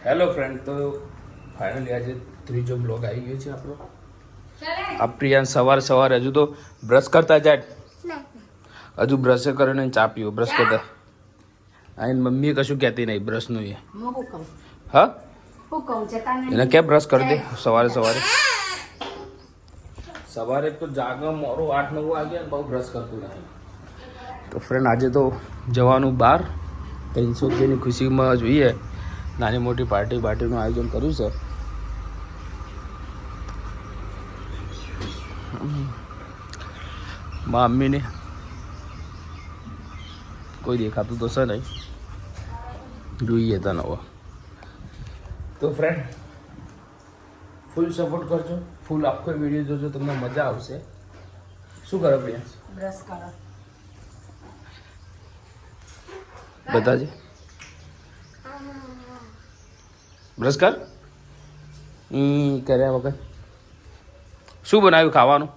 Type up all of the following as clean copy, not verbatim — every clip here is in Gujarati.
હેલો ફ્રેન્ડ, તો ફાઇનલી આજે ત્રીજો બ્લોગ આવી ગયો છે આપણો. આ પ્રિયાંશ સવારે હજુ તો બ્રશ કરતા જાય, હજુ બ્રશ કરીને ચા પીવો. બ્રશ કરતા આઈને મમ્મી કશું કહેતી નહીં બ્રશનું. એ હા એને ક્યાં બ્રશ કરી દે સવારે તો જાગે મોડું 8-9 વાગે બહુ બ્રશ કરતું નહીં. તો ફ્રેન્ડ આજે તો જવાનું બહાર 300 ની ખુશીમાં જોઈએ. નાની મોટી પાર્ટીનું આયોજન કર્યું છે. મમ્મીને કોઈ દેખાતું તો છે નહીં, જોઈએ તને હવે. તો ફ્રેન્ડ ફૂલ સપોર્ટ કરજો, ફૂલ આખો વિડીયો જોજો, તમને મજા આવશે. શું કરો પ્રિયાંશ? બ્રશ કરો બતાજે. બ્રશ કર. કર્યા વગર શું બનાવ્યું ખાવાનું?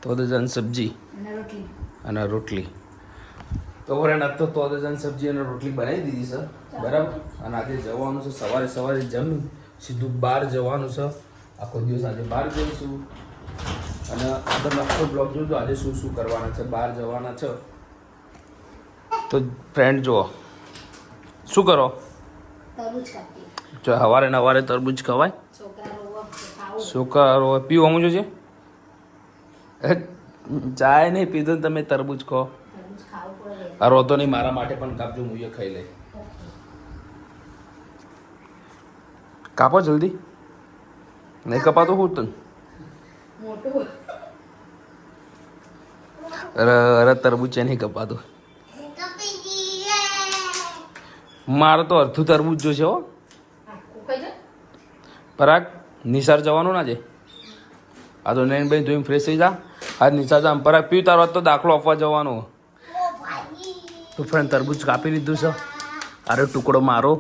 તોદજાન સબ્જી અને રોટલી. તો ફ્રેન્ડ આજ તો તોદજાન સબ્જી અને રોટલી બનાવી દીધી છે, બરાબર. અને આજે જવાનું છે સવારે જમી સીધું બહાર જવાનું છે. આખો દિવસ આજે બહાર જઈશું અને આગળ આખો બ્લોગ જોજો આજે શું શું કરવાના છે, બહાર જવાના છે. તો ફ્રેન્ડ જુઓ શું કરો જો સવારે તરબૂચ ખવાય. છોકરા પીવું છે ચાય નહીં પીધો તમે તરબૂચ ખો. રોતો નહીં, મારા માટે પણ કાપજો, હું એ ખાઈ લઈ. કાપો જલ્દી, નહીં કપાતો હું તને. અરે તરબૂચ નહીં કપાતું. મારે તો અડધું તરબૂચ જોશે હો. પરાગ નિસાર જવાનું ના છે આ તો. નયનભાઈ ધોઈને ફ્રેશ થઈ જા. આજ નિસાર જા. પરાગ પીવું તારો તો દાખલો આપવા જવાનો. તો ફ્રેન્ડ તરબૂચ કાપી લીધું છે. અરે ટુકડો મારો.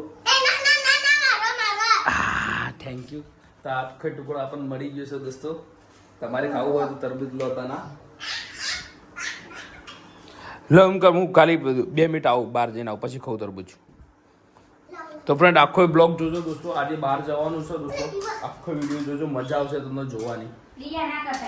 Thank you. તો આખો ટુકડો આપણને મળી ગયો છે દોસ્તો. તમારે ખાવું હોય તો તરબૂચ લો હતા. લો એમ કર, હું ખાલી 2 મિનિટ આવું, બહાર જઈને આવું, પછી ખાઉં તરબૂચ. તો ફ્રેન્ડ આખો બ્લોગ જોજો દોસ્તો. આજે બહાર જવાનું છે દોસ્તો. આખો વિડીયો જોજો, મજા આવશે તમને જોવાની.